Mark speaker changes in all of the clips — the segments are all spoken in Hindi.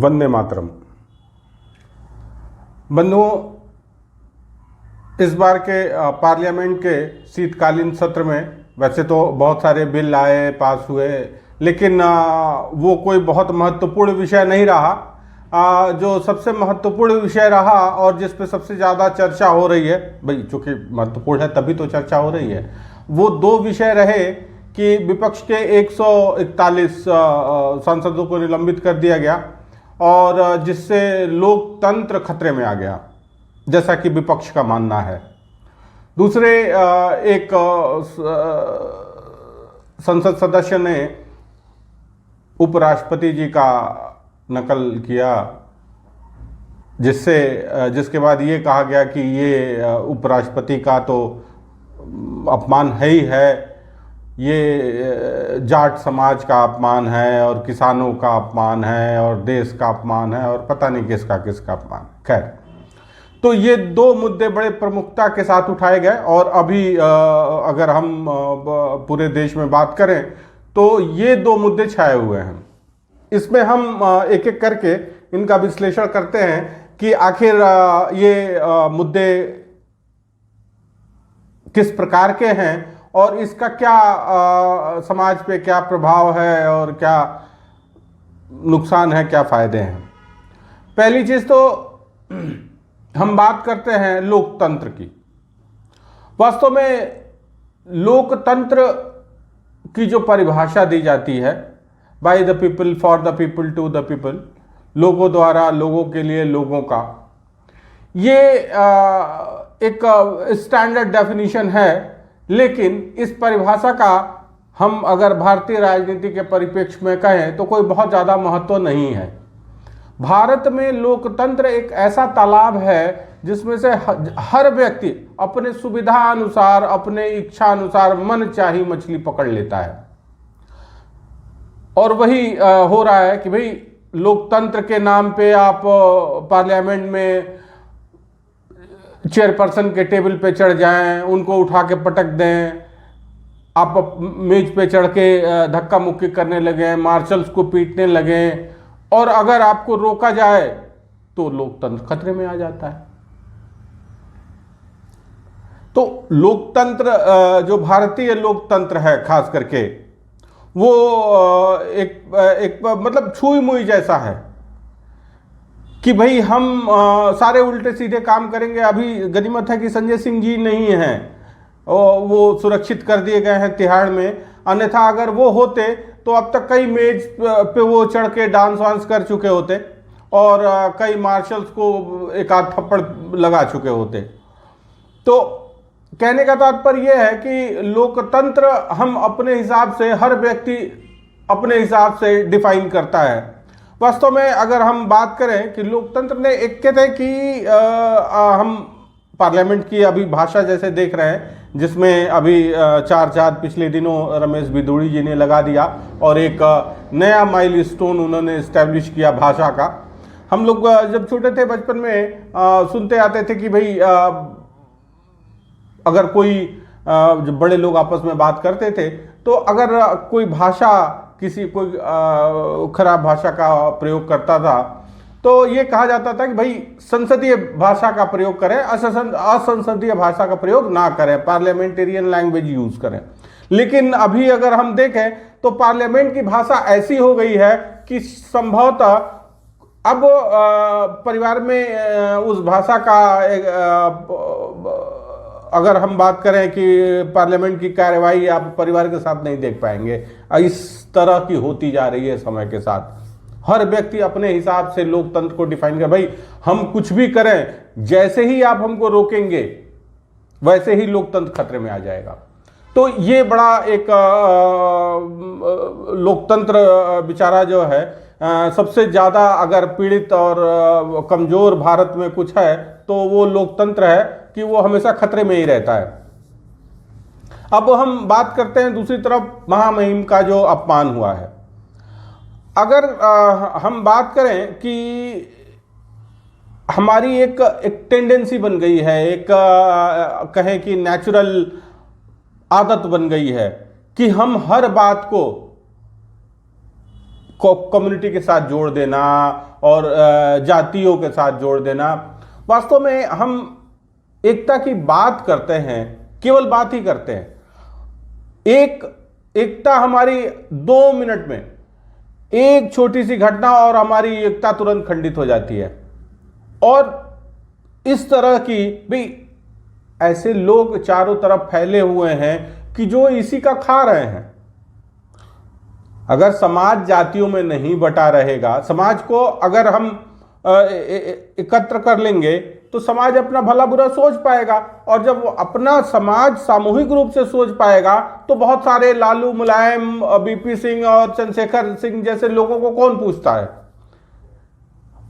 Speaker 1: वंदे मातरम। बंधुओं, इस बार के पार्लियामेंट के शीतकालीन सत्र में वैसे तो बहुत सारे बिल आए, पास हुए, लेकिन वो कोई बहुत महत्वपूर्ण विषय नहीं रहा। जो सबसे महत्वपूर्ण विषय रहा और जिस पे सबसे ज़्यादा चर्चा हो रही है, भाई चूँकि महत्वपूर्ण है तभी तो चर्चा हो रही है, वो दो विषय रहे कि विपक्ष के 141 सांसदों को निलंबित कर दिया गया और जिससे लोकतंत्र खतरे में आ गया, जैसा कि विपक्ष का मानना है। दूसरे एक संसद सदस्य ने उपराष्ट्रपति जी का नकल किया, जिसके बाद ये कहा गया कि ये उपराष्ट्रपति का तो अपमान है ही है, ये जाट समाज का अपमान है और किसानों का अपमान है और देश का अपमान है और पता नहीं किसका किसका अपमान। खैर, तो ये दो मुद्दे बड़े प्रमुखता के साथ उठाए गए और अभी अगर हम पूरे देश में बात करें तो ये दो मुद्दे छाए हुए हैं। इसमें हम एक एक करके इनका विश्लेषण करते हैं कि आखिर ये मुद्दे किस प्रकार के हैं और इसका क्या समाज पे क्या प्रभाव है और क्या नुकसान है, क्या फायदे हैं। पहली चीज तो हम बात करते हैं लोकतंत्र की। वास्तव में लोकतंत्र की जो परिभाषा दी जाती है, by the people, for the people, to the people, लोगों द्वारा, लोगों के लिए, लोगों का, ये एक स्टैंडर्ड डेफिनेशन है। लेकिन इस परिभाषा का हम अगर भारतीय राजनीति के परिप्रेक्ष्य में कहें तो कोई बहुत ज़्यादा महत्व नहीं है। भारत में लोकतंत्र एक ऐसा तालाब है जिसमें से हर व्यक्ति अपने सुविधा अनुसार, अपने इच्छा अनुसार मन चाही मछली पकड़ लेता है। और वही हो रहा है कि भाई लोकतंत्र के नाम पे आप पार्लियामेंट में चेयरपर्सन के टेबल पे चढ़ जाएं, उनको उठा के पटक दें, आप मेज पे चढ़ के धक्का मुक्की करने लगे, मार्शल्स को पीटने लगे, और अगर आपको रोका जाए तो लोकतंत्र खतरे में आ जाता है। तो लोकतंत्र, जो भारतीय लोकतंत्र है खास करके, वो एक मतलब छुई मुई जैसा है कि भाई हम सारे उल्टे सीधे काम करेंगे। अभी गनीमत है कि संजय सिंह जी नहीं हैं, वो सुरक्षित कर दिए गए हैं तिहाड़ में, अन्यथा अगर वो होते तो अब तक कई मेज पे वो चढ़ के डांस वांस कर चुके होते और कई मार्शल्स को एक आध थप्पड़ लगा चुके होते। तो कहने का तात्पर्य यह है कि लोकतंत्र हम अपने हिसाब से, हर व्यक्ति अपने हिसाब से डिफाइन करता है। वास्तव में अगर हम बात करें कि लोकतंत्र ने, एक कहते हैं कि हम पार्लियामेंट की अभी भाषा जैसे देख रहे हैं, जिसमें अभी चार चांद पिछले दिनों रमेश बिदूड़ी जी ने लगा दिया और एक नया माइलस्टोन उन्होंने इस्टेब्लिश किया भाषा का। हम लोग जब छोटे थे बचपन में सुनते आते थे कि भाई अगर कोई जो बड़े लोग आपस में बात करते थे तो अगर कोई भाषा, कोई खराब भाषा का प्रयोग करता था तो ये कहा जाता था कि भाई संसदीय भाषा का प्रयोग करें, असंसदीय भाषा का प्रयोग ना करें, पार्लियामेंटेरियन लैंग्वेज यूज करें। लेकिन अभी अगर हम देखें तो पार्लियामेंट की भाषा ऐसी हो गई है कि संभवतः अब परिवार में उस भाषा का अगर हम बात करें कि पार्लियामेंट की कार्यवाही आप परिवार के साथ नहीं देख पाएंगे। इस तरह की होती जा रही है समय के साथ। हर व्यक्ति अपने हिसाब से लोकतंत्र को डिफाइन कर, भाई हम कुछ भी करें, जैसे ही आप हमको रोकेंगे वैसे ही लोकतंत्र खतरे में आ जाएगा। तो ये बड़ा एक लोकतंत्र बेचारा जो है, सबसे ज़्यादा अगर पीड़ित और कमज़ोर भारत में कुछ है तो वो लोकतंत्र है कि वो हमेशा खतरे में ही रहता है। अब हम बात करते हैं दूसरी तरफ महामहिम का जो अपमान हुआ है। अगर हम बात करें कि हमारी एक टेंडेंसी बन गई है, एक कहें कि नेचुरल आदत बन गई है कि हम हर बात को कम्युनिटी के साथ जोड़ देना और जातियों के साथ जोड़ देना। वास्तव में हम एकता की बात करते हैं, केवल बात ही करते हैं। एकता हमारी 2 मिनट में, एक छोटी सी घटना और हमारी एकता तुरंत खंडित हो जाती है। और इस तरह की भी ऐसे लोग चारों तरफ फैले हुए हैं कि जो इसी का खा रहे हैं। अगर समाज जातियों में नहीं बटा रहेगा, समाज को अगर हम एकत्र कर लेंगे तो समाज अपना भला बुरा सोच पाएगा। और जब वो अपना समाज सामूहिक रूप से सोच पाएगा तो बहुत सारे लालू, मुलायम, बीपी सिंह और चंद्रशेखर सिंह जैसे लोगों को कौन पूछता है।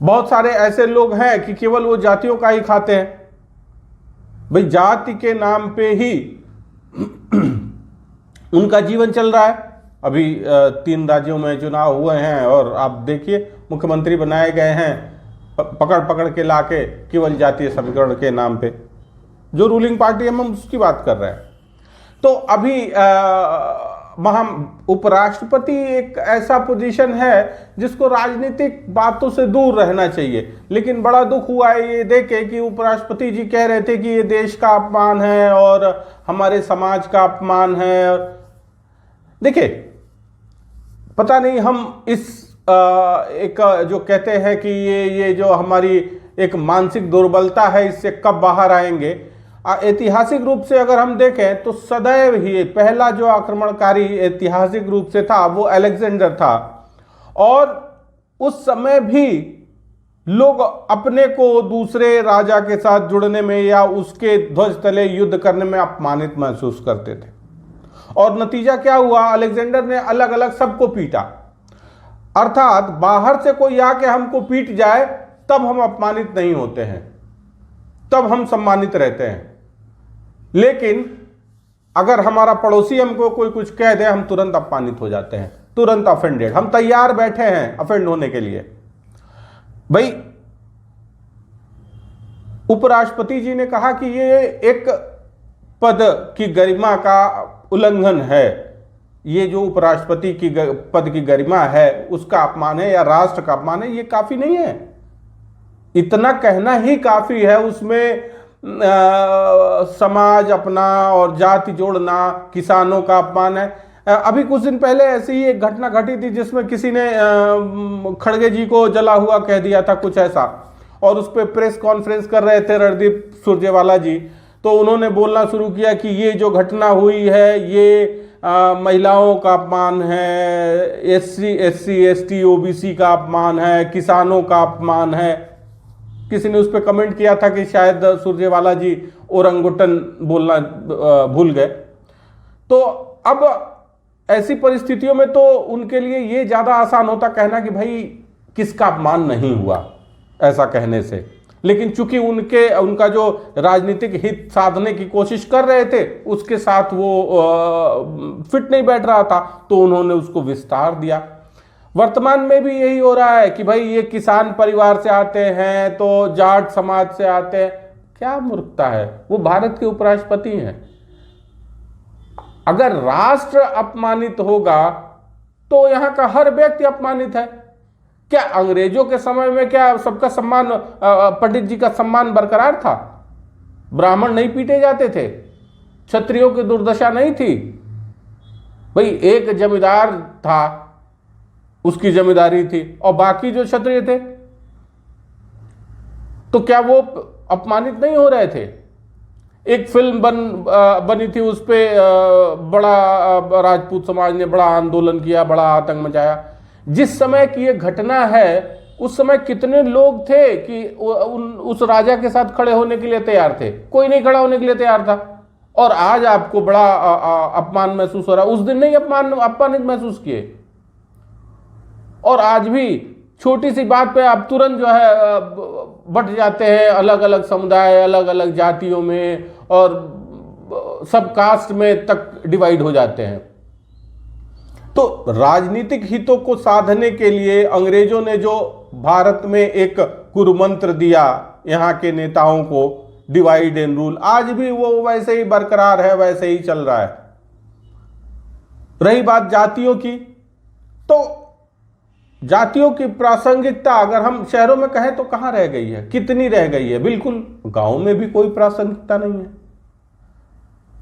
Speaker 1: बहुत सारे ऐसे लोग हैं कि केवल वो जातियों का ही खाते हैं। भाई जाति के नाम पे ही उनका जीवन चल रहा है। अभी 3 राज्यों में चुनाव हुए हैं और आप देखिए मुख्यमंत्री बनाए गए हैं पकड़ पकड़ के लाके केवल जातीय समीकरण के नाम पे। जो रूलिंग पार्टी है, हम उसकी बात कर रहे हैं। तो अभी उपराष्ट्रपति एक ऐसा पोजीशन है जिसको राजनीतिक बातों से दूर रहना चाहिए। लेकिन बड़ा दुख हुआ है ये देखे कि उपराष्ट्रपति जी कह रहे थे कि ये देश का अपमान है और हमारे समाज का अपमान है। देखिए, पता नहीं हम इस एक जो कहते हैं कि ये जो हमारी एक मानसिक दुर्बलता है, इससे कब बाहर आएंगे। ऐतिहासिक रूप से अगर हम देखें तो सदैव ही पहला जो आक्रमणकारी ऐतिहासिक रूप से था वो अलेक्जेंडर था। और उस समय भी लोग अपने को दूसरे राजा के साथ जुड़ने में या उसके ध्वज तले युद्ध करने में अपमानित महसूस करते थे। और नतीजा क्या हुआ, अलेक्जेंडर ने अलग अलग सबको पीटा। अर्थात बाहर से कोई आके हमको पीट जाए तब हम अपमानित नहीं होते हैं, तब हम सम्मानित रहते हैं। लेकिन अगर हमारा पड़ोसी हमको कोई कुछ कह दे, हम तुरंत अपमानित हो जाते हैं, तुरंत ऑफेंडेड। हम तैयार बैठे हैं ऑफेंड होने के लिए। भाई उपराष्ट्रपति जी ने कहा कि ये एक पद की गरिमा का उल्लंघन है। ये जो उपराष्ट्रपति की पद की गरिमा है उसका अपमान है या राष्ट्र का अपमान है, ये काफी नहीं है। इतना कहना ही काफी है। उसमें समाज अपना और जाति जोड़ना, किसानों का अपमान है। अभी कुछ दिन पहले ऐसी ही एक घटना घटी थी जिसमें किसी ने खड़गे जी को जला हुआ कह दिया था, कुछ ऐसा। और उस पर प्रेस कॉन्फ्रेंस कर रहे थे रणदीप सुरजेवाला जी। तो उन्होंने बोलना शुरू किया कि ये जो घटना हुई है ये महिलाओं का अपमान है, एससी एसटी ओबीसी का अपमान है, किसानों का अपमान है। किसी ने उस पर कमेंट किया था कि शायद सुरजेवाला जी ओरंगुटन बोलना भूल गए। तो अब ऐसी परिस्थितियों में तो उनके लिए ये ज़्यादा आसान होता कहना कि भाई किसका अपमान नहीं हुआ ऐसा कहने से। लेकिन चूंकि उनका जो राजनीतिक हित साधने की कोशिश कर रहे थे उसके साथ वो फिट नहीं बैठ रहा था, तो उन्होंने उसको विस्तार दिया। वर्तमान में भी यही हो रहा है कि भाई ये किसान परिवार से आते हैं तो जाट समाज से आते हैं। क्या मूर्खता है, वो भारत के उपराष्ट्रपति हैं। अगर राष्ट्र अपमानित होगा तो यहां का हर व्यक्ति अपमानित है। क्या अंग्रेजों के समय में क्या सबका सम्मान, पंडित जी का सम्मान बरकरार था? ब्राह्मण नहीं पीटे जाते थे? क्षत्रियों की दुर्दशा नहीं थी? भाई एक जमींदार था, उसकी जमींदारी थी, और बाकी जो क्षत्रिय थे तो क्या वो अपमानित नहीं हो रहे थे? एक फिल्म बनी थी, उस पे बड़ा राजपूत समाज ने बड़ा आंदोलन किया, बड़ा आतंक मचाया। जिस समय की ये घटना है उस समय कितने लोग थे कि उस राजा के साथ खड़े होने के लिए तैयार थे? कोई नहीं खड़ा होने के लिए तैयार था। और आज आपको बड़ा अपमान महसूस हो रहा है। उस दिन नहीं अपमानित महसूस किए। और आज भी छोटी सी बात पे आप तुरंत जो है बट जाते हैं अलग अलग समुदाय, अलग अलग जातियों में, और सब कास्ट में तक डिवाइड हो जाते हैं। तो राजनीतिक हितों को साधने के लिए अंग्रेजों ने जो भारत में एक कुरुमंत्र दिया यहाँ के नेताओं को, डिवाइड एंड रूल, आज भी वो वैसे ही बरकरार है, वैसे ही चल रहा है। रही बात जातियों की, तो जातियों की प्रासंगिकता अगर हम शहरों में कहें तो कहाँ रह गई है, कितनी रह गई है? बिल्कुल, गांव में भी कोई प्रासंगिकता नहीं है।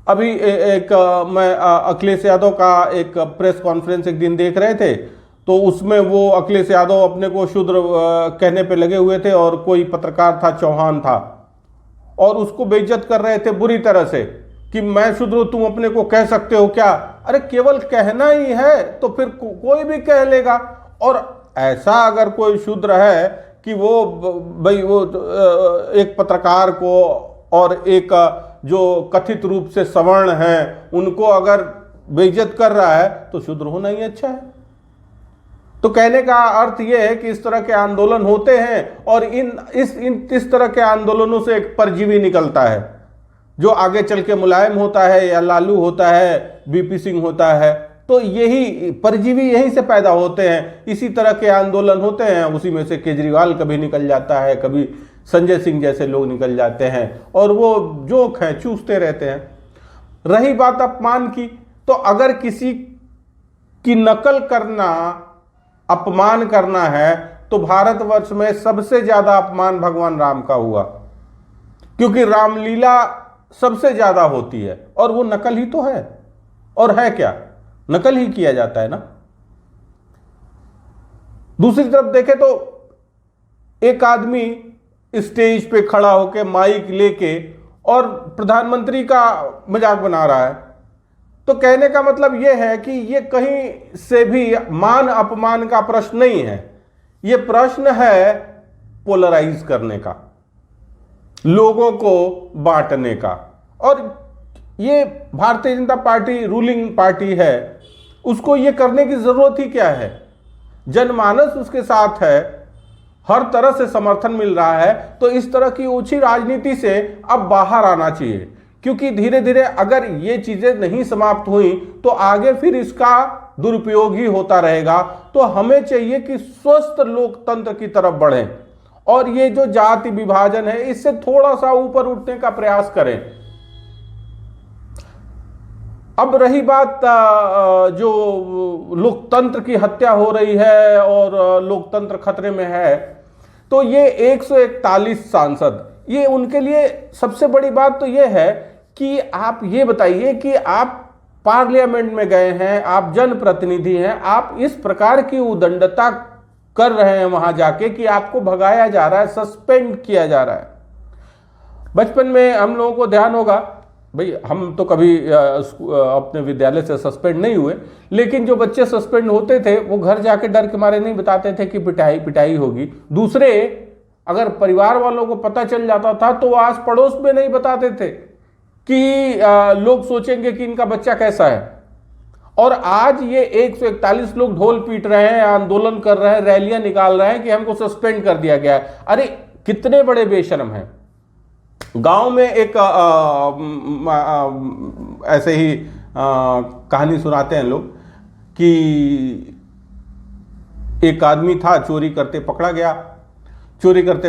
Speaker 1: अभी एक मैं अखिलेश यादव का एक प्रेस कॉन्फ्रेंस एक दिन देख रहे थे, तो उसमें वो अखिलेश यादव अपने को शूद्र कहने पे लगे हुए थे, और कोई पत्रकार था, चौहान था, और उसको बेइज्जत कर रहे थे बुरी तरह से कि मैं शूद्र, तुम अपने को कह सकते हो क्या? अरे केवल कहना ही है तो फिर कोई भी कह लेगा। और ऐसा अगर कोई शूद्र है कि वो भाई वो एक पत्रकार को और एक जो कथित रूप से सवर्ण हैं उनको अगर बेइज्जत कर रहा है तो शूद्र होना ही अच्छा है। तो कहने का अर्थ यह है कि इस तरह के आंदोलन होते हैं, और इस तरह के आंदोलनों से एक परजीवी निकलता है जो आगे चल के मुलायम होता है, या लालू होता है, बीपी सिंह होता है। तो यही परजीवी यहीं से पैदा होते हैं, इसी तरह के आंदोलन होते हैं। उसी में से केजरीवाल कभी निकल जाता है, कभी संजय सिंह जैसे लोग निकल जाते हैं, और वो जोक हैं, चूसते रहते हैं। रही बात अपमान की, तो अगर किसी की नकल करना अपमान करना है तो भारतवर्ष में सबसे ज्यादा अपमान भगवान राम का हुआ, क्योंकि रामलीला सबसे ज्यादा होती है, और वो नकल ही तो है। और है क्या? नकल ही किया जाता है ना। दूसरी तरफ देखें तो एक आदमी स्टेज पे खड़ा होकर माइक लेके और प्रधानमंत्री का मजाक बना रहा है, तो कहने का मतलब यह है कि ये कहीं से भी मान अपमान का प्रश्न नहीं है, ये प्रश्न है पोलराइज करने का, लोगों को बांटने का। और ये Bharatiya Janata party ruling party है, उसको ये करने की जरूरत ही क्या है? जनमानस उसके साथ है, हर तरह से समर्थन मिल रहा है, तो इस तरह की ओछी राजनीति से अब बाहर आना चाहिए, क्योंकि धीरे धीरे अगर ये चीजें नहीं समाप्त हुई तो आगे फिर इसका दुरुपयोग ही होता रहेगा। तो हमें चाहिए कि स्वस्थ लोकतंत्र की तरफ बढ़ें, और ये जो जाति विभाजन है इससे थोड़ा सा ऊपर उठने का प्रयास करें। अब रही बात जो लोकतंत्र की हत्या हो रही है और लोकतंत्र खतरे में है, तो ये 141 सांसद, ये उनके लिए सबसे बड़ी बात तो ये है कि आप ये बताइए कि आप पार्लियामेंट में गए हैं, आप जनप्रतिनिधि हैं, आप इस प्रकार की उदंडता कर रहे हैं वहां जाके कि आपको भगाया जा रहा है, सस्पेंड किया जा रहा है। बचपन में हम लोगों को ध्यान होगा, भाई हम तो कभी अपने विद्यालय से सस्पेंड नहीं हुए, लेकिन जो बच्चे सस्पेंड होते थे वो घर जाके डर के मारे नहीं बताते थे कि पिटाई होगी। दूसरे अगर परिवार वालों को पता चल जाता था तो आस पड़ोस में नहीं बताते थे कि लोग सोचेंगे कि इनका बच्चा कैसा है। और आज ये 141 लोग ढोल पीट रहे हैं, आंदोलन कर रहे हैं, रैलियां निकाल रहे हैं कि हमको सस्पेंड कर दिया गया है। अरे कितने बड़े बेशर्म हैं। गांव में एक ऐसे ही कहानी सुनाते हैं लोग कि एक आदमी था, चोरी करते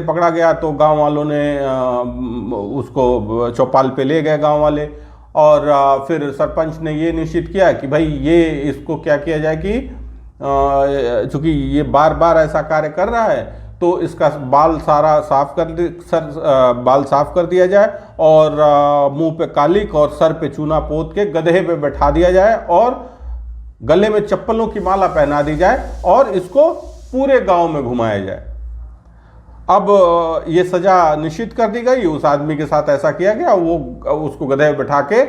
Speaker 1: पकड़ा गया तो गांव वालों ने उसको चौपाल पे ले गए गांव वाले, और फिर सरपंच ने ये निश्चित किया कि भाई ये इसको क्या किया जाए कि चूंकि ये बार बार ऐसा कार्य कर रहा है तो इसका बाल साफ कर दिया जाए, और मुंह पे कालिक और सर पे चूना पोत के गधे पे बैठा दिया जाए, और गले में चप्पलों की माला पहना दी जाए, और इसको पूरे गांव में घुमाया जाए। अब ये सजा निश्चित कर दी गई, उस आदमी के साथ ऐसा किया गया, वो उसको गधे पे बैठा के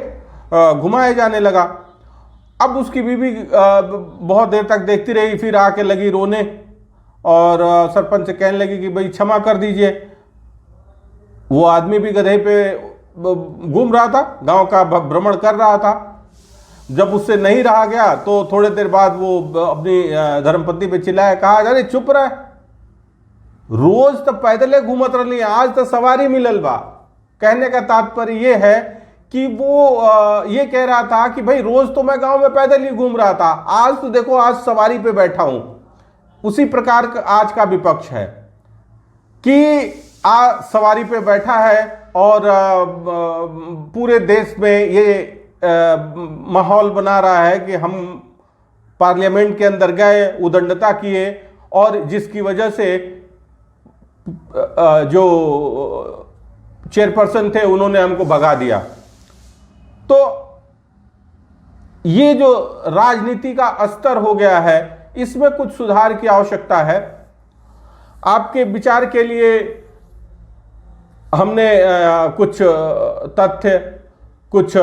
Speaker 1: घुमाया जाने लगा। अब उसकी बीवी बहुत देर तक देखती रही, फिर आके लगी रोने, और सरपंच से कहने लगी कि भाई क्षमा कर दीजिए। वो आदमी भी गधे पे घूम रहा था, गांव का भ्रमण कर रहा था। जब उससे नहीं रहा गया तो थोड़ी देर बाद वो अपनी धर्मपत्नी पे चिल्लाया, कहा अरे चुप रहे, रोज तो पैदले घूमत रही, आज तो सवारी मिलल बा। कहने का तात्पर्य ये है कि वो ये कह रहा था कि भाई रोज तो मैं गांव में पैदल ही घूम रहा था, आज तो देखो आज सवारी पे बैठा हूं। उसी प्रकार का आज का विपक्ष है कि आज सवारी पे बैठा है, और पूरे देश में ये माहौल बना रहा है कि हम पार्लियामेंट के अंदर गए, उदंडता किए, और जिसकी वजह से जो चेयरपर्सन थे उन्होंने हमको भगा दिया। तो ये जो राजनीति का स्तर हो गया है, इसमें कुछ सुधार की आवश्यकता है। आपके विचार के लिए हमने कुछ तथ्य, कुछ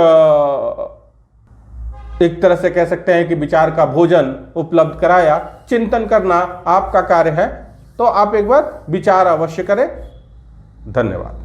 Speaker 1: एक तरह से कह सकते हैं कि विचार का भोजन उपलब्ध कराया। चिंतन करना आपका कार्य है, तो आप एक बार विचार अवश्य करें। धन्यवाद।